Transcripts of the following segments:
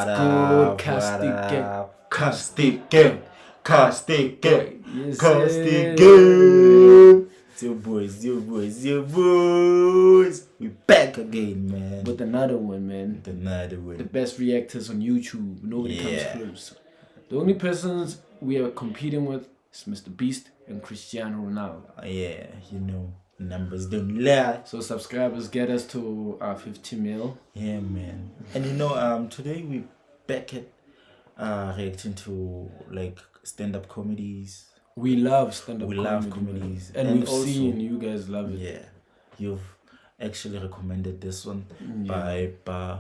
good? Castic gang. Castic gang. Castic gang. Yes, Castic sir. gang. It's your boys. We back again, man. With another one, man. Another one. The best reactors on YouTube. Nobody comes close. The only persons we are competing with is Mr. Beast and Cristiano Ronaldo. Yeah, you know, numbers don't lie. So subscribers get us to 50 mil. Yeah, man. And you know, today we back at reacting to like stand-up comedies. We love stand-up We comedy, love comedies, and we've also, seen you guys love it. Yeah, you've actually recommended this one by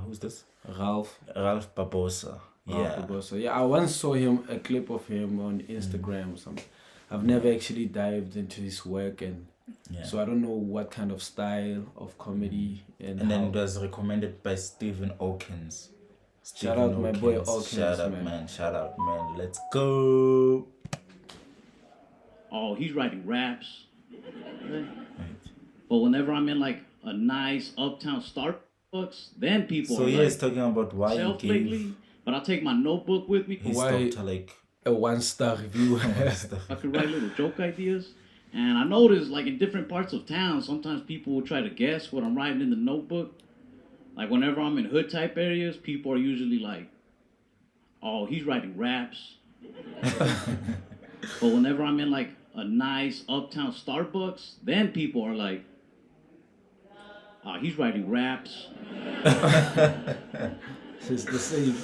who's this? Ralph Barbosa. Yeah. Barbosa. Yeah, I once saw a clip of him on Instagram or something. I've never actually dived into his work, and so I don't know what kind of style of comedy and then it was recommended by Stephen Hawkins. Shout out my boy Hawkins, Shout out, man. Shout out, man. Let's go. Oh, he's writing raps. Right. But whenever I'm in like a nice uptown Starbucks, then people So are he's talking about why he gave lately, but I take my notebook with me. his doctor like a 1-star review. I could write little joke ideas. And I noticed like in different parts of town, sometimes people will try to guess what I'm writing in the notebook. Like whenever I'm in hood type areas, people are usually like, oh, he's writing raps. But whenever I'm in like a nice uptown Starbucks, then people are like, oh, he's writing raps. It's the same.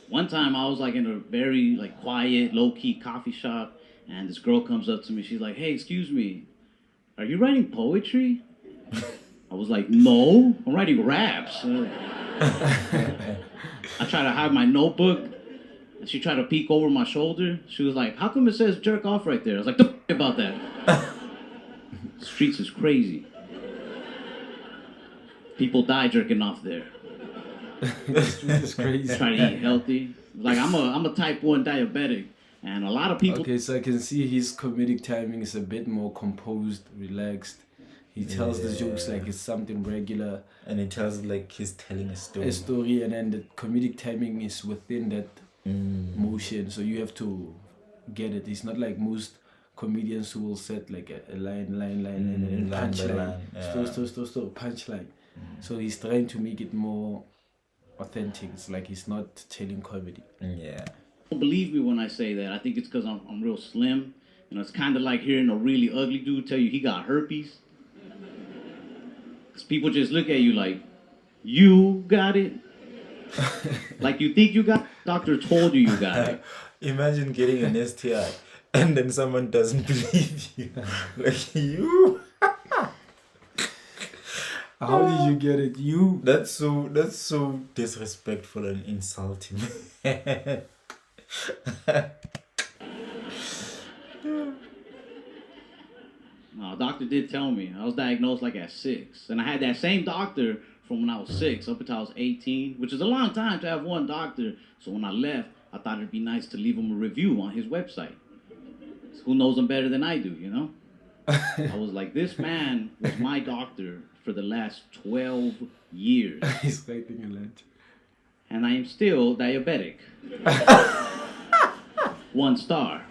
One time I was like in a very like quiet, low-key coffee shop, and this girl comes up to me. She's like, hey, excuse me, are you writing poetry? I was like, no, I'm writing raps. I tried to hide my notebook, and she tried to peek over my shoulder. She was like, how come it says jerk off right there? I was like, the about that. Streets is crazy. People die jerking off there. It's crazy. Trying to eat healthy. Like I'm a type 1 diabetic, and a lot of people. Okay, so I can see his comedic timing is a bit more composed, relaxed. He tells the jokes like it's something regular. And he tells like he's telling a story, and then the comedic timing is within that motion, so you have to get it. It's not like most comedians who will set like a line, and then punchline, punchline. So he's trying to make it more authentic. It's like he's not telling comedy. Yeah. Don't believe me when I say that. I think it's because I'm real slim. You know, it's kind of like hearing a really ugly dude tell you he got herpes. Because people just look at you like, you got it? Like you think you got it? Doctor told you got it. Imagine getting an STI and then someone doesn't believe you. Like you? How did you get it? You? That's so disrespectful and insulting. No, doctor did tell me. I was diagnosed like at 6. And I had that same doctor from when I was 6 up until I was 18, which is a long time to have one doctor. So when I left, I thought it'd be nice to leave him a review on his website. Who knows him better than I do, you know? I was like, this man was my doctor for the last 12 years. He's writing a lot. And I am still diabetic. 1 star.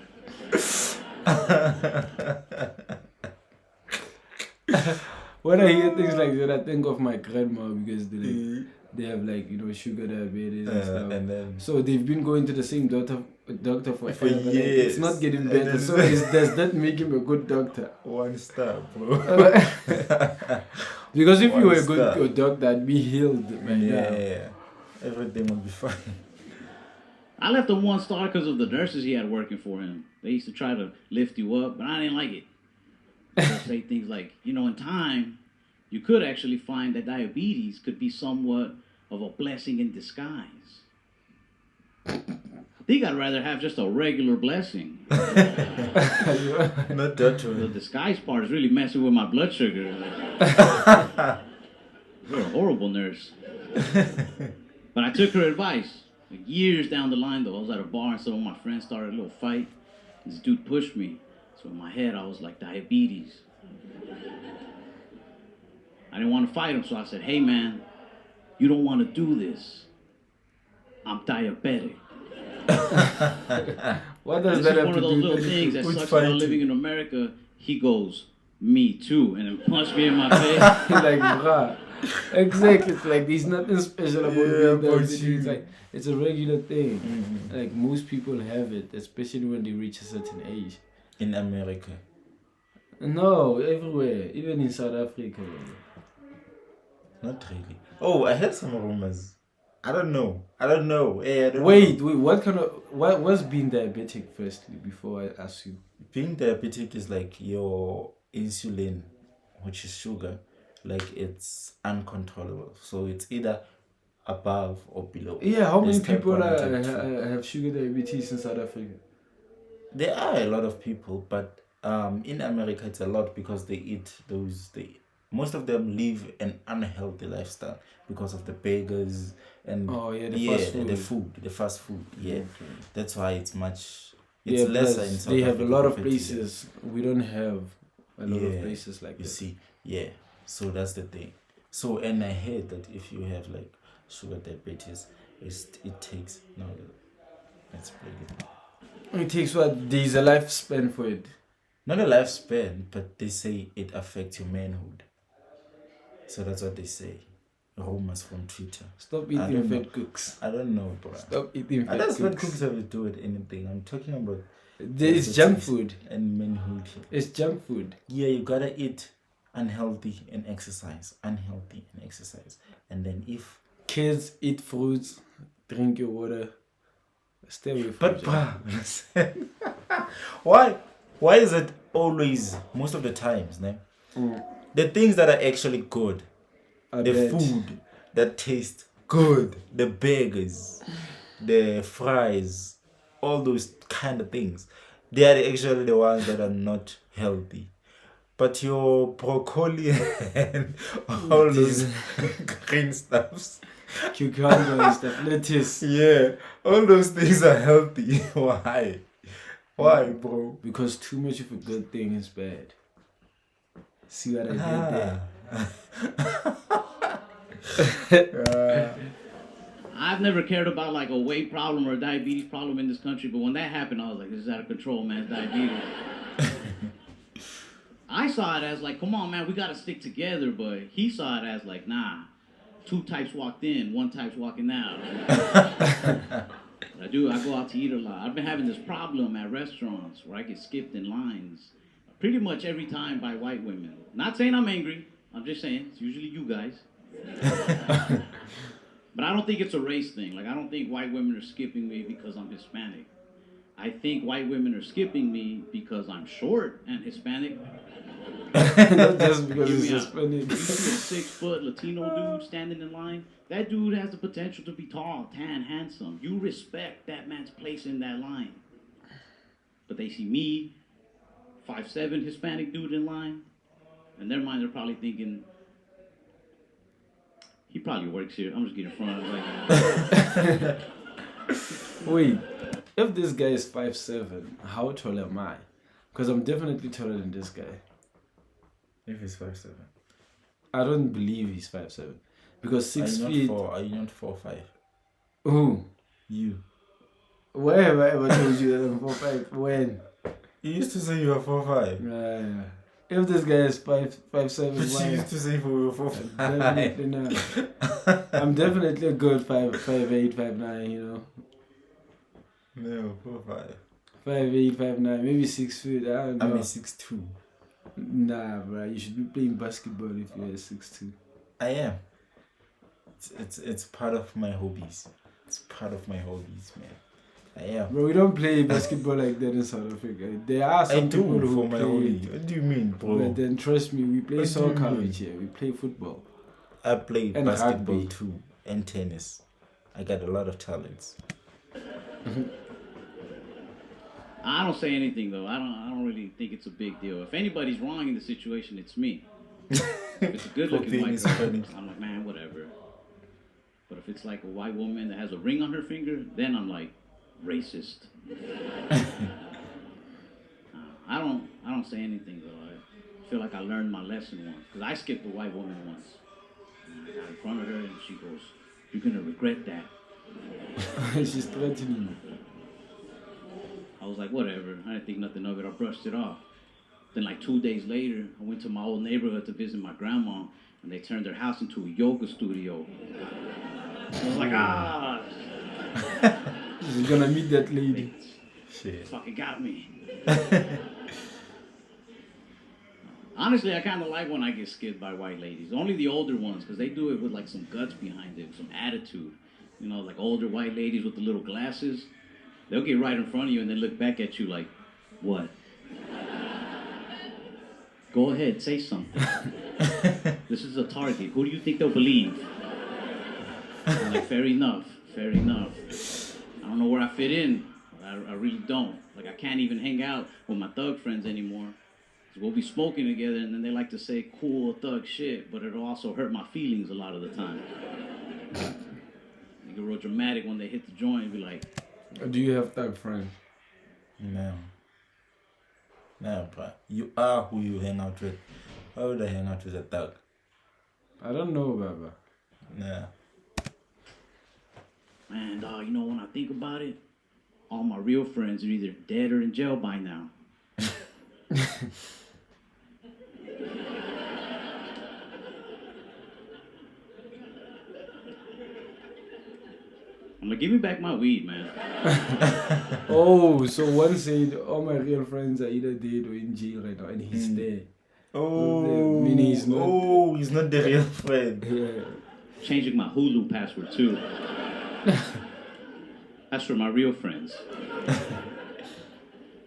When I hear things like that, I think of my grandma because they have like, you know, sugar diabetes and stuff. And then, so they've been going to the same doctor for years. It's not getting better. So does that make him a good doctor? 1 star, bro. Because if you were a good doctor, I'd be healed right now. Yeah. Everything would be fine. I left him 1 star because of the nurses he had working for him. They used to try to lift you up, but I didn't like it. They'll say things like, you know, in time, you could actually find that diabetes could be somewhat of a blessing in disguise. I think I'd rather have just a regular blessing. Not that one. The disguise part is really messing with my blood sugar. You're a horrible nurse. But I took her advice. Like years down the line, though, I was at a bar and some of my friends started a little fight. This dude pushed me. So in my head, I was like, diabetes. I didn't want to fight him, so I said, hey, man, you don't want to do this. I'm diabetic. What does This that is have one to of those do little with things anything? that Which sucks about fight living you? in America. He goes, me too, and then punched me in my face. Like, bruh. Exactly. It's like there's nothing special about Yeah, being about diabetic. you. It's like it's a regular thing. Mm. Like most people have it, especially when they reach a certain age. In America. No, everywhere, even in South Africa. Not really. Oh, I heard some rumors. I don't know. I don't know. Hey, I don't Wait, know. what kind of what's being diabetic firstly before I ask you? Being diabetic is like your insulin, which is sugar, like it's uncontrollable. So it's either above or below. Yeah, how many There's type people 1 and type 2. have sugar diabetes in South Africa? There are a lot of people, but in America it's a lot because they eat those. Most of them live an unhealthy lifestyle because of the burgers and Oh yeah, the fast food. the fast food. Yeah, Okay. that's why it's much. It's Yeah, lesser in plus South they have a Africa lot of compared to here. places. We don't have a lot of Yeah, places like you that. see, yeah. So that's the thing. So and I heard that if you have like sugar diabetes, it takes no. Let's break it. It takes what? There's a lifespan for it. Not a lifespan, but they say it affects your manhood. So that's what they say. Rumors from Twitter. Stop I eating don't know. fat cooks. I don't know, bro. Stop eating How fat does fat cooks. cooks have to do with anything? I'm talking about It's junk food. and manhood. It's junk food. Yeah, you gotta eat unhealthy and exercise. Unhealthy and exercise. And then if Kids eat fruits, drink your water, stay away from but junk. bruh, why is it always most of the times, ne? The things that are actually good, I the bet. food that tastes good, the burgers, the fries, all those kind of things, they are actually the ones that are not healthy. But your broccoli and all those green stuffs, Cucumber and stuff, lettuce. yeah, all those things are healthy. Why? Why, bro? Because too much of a good thing is bad. See what I did there? I've never cared about like a weight problem or a diabetes problem in this country, but when that happened, I was like, this is out of control, man. It's diabetes. I saw it as like, come on, man, we gotta stick together, but he saw it as like, nah, two types walked in, one type's walking out. I go out to eat a lot. I've been having this problem at restaurants where I get skipped in lines pretty much every time by white women. Not saying I'm angry, I'm just saying it's usually you guys. But I don't think it's a race thing. Like, I don't think white women are skipping me because I'm Hispanic. I think white women are skipping me because I'm short and Hispanic. Not just because Hear it's me out. Hispanic. You see a 6-foot Latino dude standing in line. That dude has the potential to be tall, tan, handsome. You respect that man's place in that line. But they see me, 5'7" Hispanic dude in line. In their mind, they're probably thinking, he probably works here. I'm just getting front of like, Wait, if this guy is 5'7", how tall am I? Because I'm definitely taller than this guy. If it's 5'7", I don't believe he's 5'7", because 6 feet. Are you not 4'5"? Who? You. Where have I ever told you that I'm 4'5"? When? You used to say you were 4'5". Yeah. If this guy is 5'7", But you why? used to say you were 4'5". Definitely not. I'm definitely a good 5'8", 5'9", you know. No, 4'5". 5'8", 5'9", maybe 6 feet. I don't know. I'm a 6'2". Nah, bro. You should be playing basketball if you're 6'2". I am. It's part of my hobbies. It's part of my hobbies, man. I am. Bro, we don't play basketball like that in South Africa. There are I some people do who for my play hobby. it. What do you mean, bro? But then trust me, we play What do you soccer mean? out here. We play football. I play And basketball rugby. too and tennis. I got a lot of talents. I don't say anything though. I don't really think it's a big deal. If anybody's wrong in the situation, it's me. If it's a good looking Poor white thing is girl, funny. I'm like, man, whatever. But if it's like a white woman that has a ring on her finger, then I'm like, racist. I don't say anything though. I feel like I learned my lesson once because I skipped a white woman once. And I got in front of her and she goes, "You're gonna regret that." She's threatening I was like, whatever. I didn't think nothing of it. I brushed it off. Then, like 2 days later, I went to my old neighborhood to visit my grandma, and they turned their house into a yoga studio. I was like, ah, you. You're gonna meet that lady. Shit. fucking got me. Honestly, I kind of like when I get skipped by white ladies. Only the older ones, because they do it with like some guts behind it, some attitude. You know, like older white ladies with the little glasses. They'll get right in front of you and then look back at you like, what? Go ahead, say something. This is a target. Who do you think they'll believe? I'm like, fair enough, fair enough. I don't know where I fit in. I really don't. Like, I can't even hang out with my thug friends anymore. So we'll be smoking together, and then they like to say cool thug shit, but it'll also hurt my feelings a lot of the time. They get real dramatic when they hit the joint and be like, Do you have thug friends? No. No, but you are who you hang out with. Why would I hang out with a thug? I don't know, Baba. Nah. man, dog, you know, when I think about it, all my real friends are either dead or in jail by now. I'm like, give me back my weed, man. Oh, so one said all my real friends are either dead or in jail right now, and he's there. Oh, Meaning he's not- he's not the real friend. Yeah. Changing my Hulu password, too. That's for my real friends.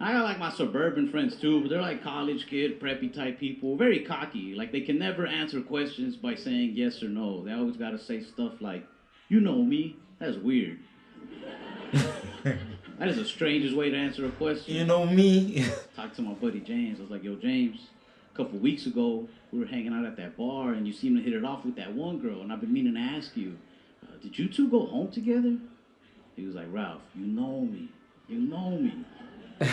I got like my suburban friends too, but they're like college kid, preppy type people, very cocky. Like they can never answer questions by saying yes or no. They always gotta say stuff like, you know me. That's weird. That is the strangest way to answer a question. You know me. Talked to my buddy James. I was like, yo, James, a couple weeks ago, we were hanging out at that bar and you seemed to hit it off with that one girl. And I've been meaning to ask you, did you two go home together? He was like, Ralph, you know me. You know me. I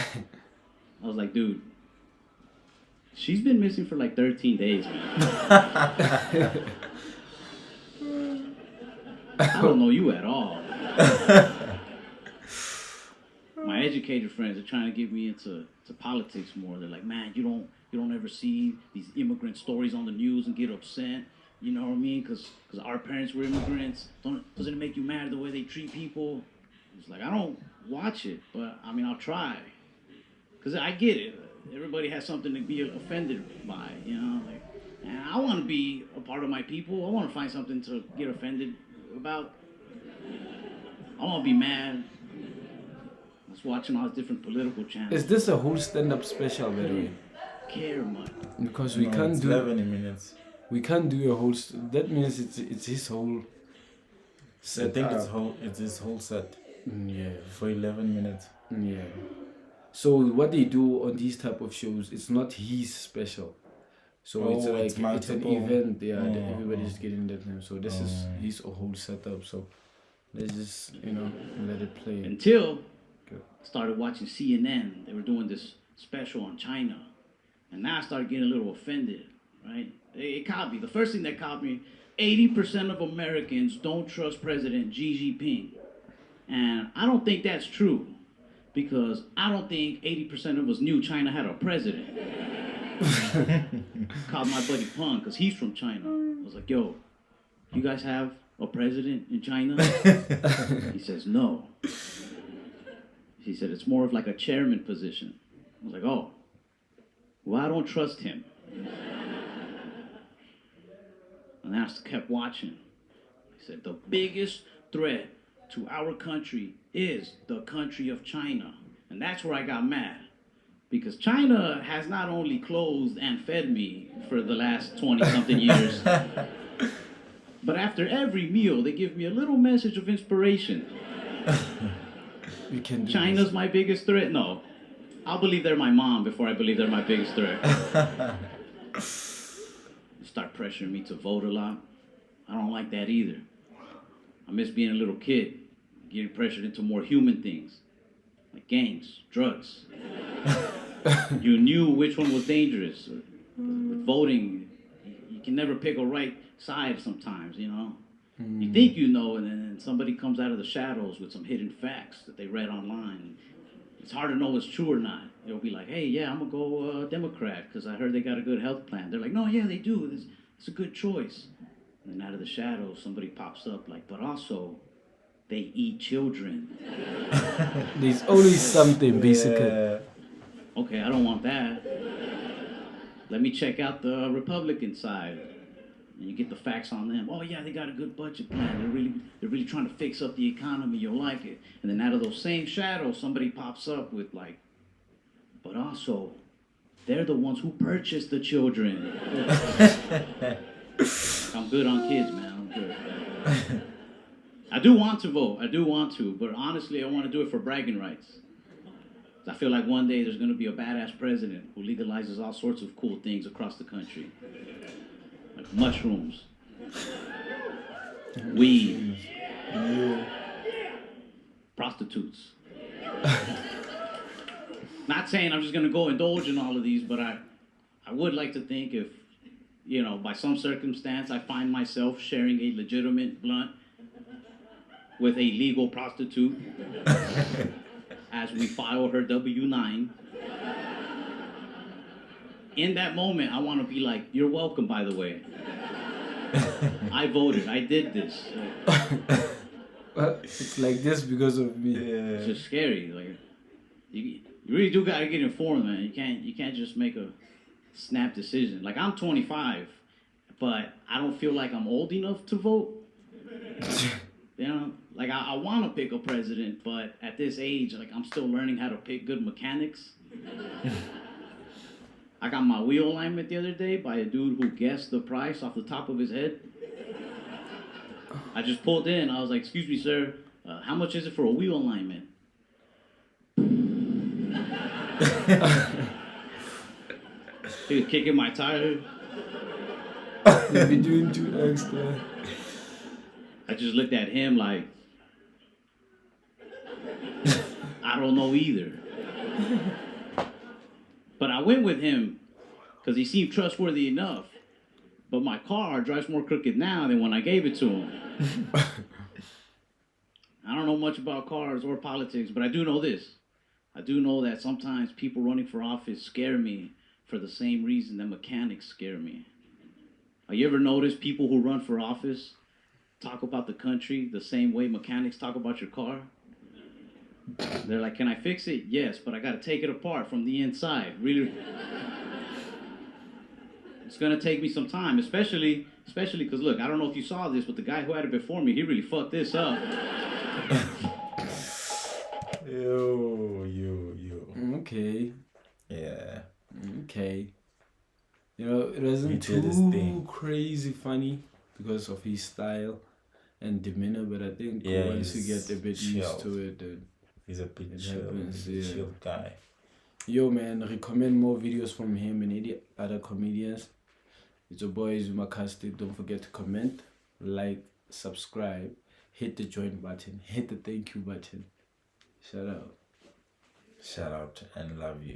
was like, dude, she's been missing for like 13 days, man. I don't know you at all. My educated friends are trying to get me into politics more. They're like, man, you don't ever see these immigrant stories on the news and get upset. You know what I mean? Because our parents were immigrants. Doesn't it make you mad the way they treat people? It's like, I don't watch it, but I mean, I'll try. Because I get it. Everybody has something to be offended by, you know? Like, and I want to be a part of my people. I want to find something to get offended about. I want to be mad. I was watching all these different political channels. Is this a whole stand-up special, by the way? Care much. Because we No, can't it's do 11 minutes. we can't do a whole. That means it's his whole. I think it's his whole set Yeah. for 11 minutes. Yeah. So what they do on these type of shows, it's not his special. So it's Oh, like it's it's an multiple. event. Yeah, that Oh, everybody's getting that name. So this is his whole setup. So let's just let it play. Until Good. I started watching CNN. They were doing this special on China. And now I started getting a little offended, right? It caught me. The first thing that caught me, 80% of Americans don't trust President Xi Jinping. And I don't think that's true. Because I don't think 80% of us knew China had a president. Called my buddy Peng, because he's from China. I was like, yo, you guys have a president in China? He says, no. He said, it's more of like a chairman position. I was like, oh, well, I don't trust him. And I kept watching. He said, the biggest threat to our country is the country of China. And that's where I got mad. Because China has not only clothed and fed me for the last 20-something years, but after every meal, they give me a little message of inspiration. We can do China's my biggest threat? No. I'll believe they're my mom before I believe they're my biggest threat. Start pressuring me to vote a lot. I don't like that either. I miss being a little kid, getting pressured into more human things, like gangs, drugs. You knew which one was dangerous. With voting, you can never pick a right side sometimes, you know? You think you know, and then somebody comes out of the shadows with some hidden facts that they read online. It's hard to know what's true or not. They'll be like, hey, yeah, I'm going to go Democrat because I heard they got a good health plan. They're like, no, yeah, they do. It's a good choice. And then out of the shadows, somebody pops up like, but also, they eat children. There's always something, basically. Yeah. Okay, I don't want that. Let me check out the Republican side. And you get the facts on them. Oh yeah, they got a good budget plan. They're really trying to fix up the economy. You'll like it. And then out of those same shadows, somebody pops up with like, but also, they're the ones who purchased the children. I'm good on kids, man. I'm good. I do want to vote. I do want to, but honestly, I want to do it for bragging rights. I feel like one day there's going to be a badass president who legalizes all sorts of cool things across the country. Like mushrooms, weed, prostitutes. Not saying I'm just going to go indulge in all of these, but I would like to think if, you know, by some circumstance I find myself sharing a legitimate blunt with a legal prostitute as we file her W-9. In that moment, I want to be like, you're welcome, by the way. I voted. I did this. It's like this because of me. It's just scary. Like, you really do got to get informed, man. You can't just make a snap decision. Like, I'm 25, but I don't feel like I'm old enough to vote. You know, like I want to pick a president, but at this age, like I'm still learning how to pick good mechanics. I got my wheel alignment the other day by a dude who guessed the price off the top of his head. I just pulled in. I was like, excuse me, sir, how much is it for a wheel alignment? He was kicking my tire. You'll be doing too extra. I just looked at him like, I don't know either. But I went with him because he seemed trustworthy enough. But my car drives more crooked now than when I gave it to him. I don't know much about cars or politics, but I do know this. I do know that sometimes people running for office scare me for the same reason that mechanics scare me. Have you ever noticed people who run for office talk about the country the same way mechanics talk about your car? They're like, can I fix it? Yes, but I got to take it apart from the inside. Really, it's going to take me some time, especially because, look, I don't know if you saw this, but the guy who had it before me, he really fucked this up. You. Okay. Yeah. Okay. You know, it wasn't too crazy funny because of his style and demeanor, but I think once you get a bit used to it, he's a bit chill. He's a chill guy. Yo, man, recommend more videos from him and any other comedians. It's your boy Humorcastic. Don't forget to comment, like, subscribe, hit the join button, hit the thank you button. Shout out And love you.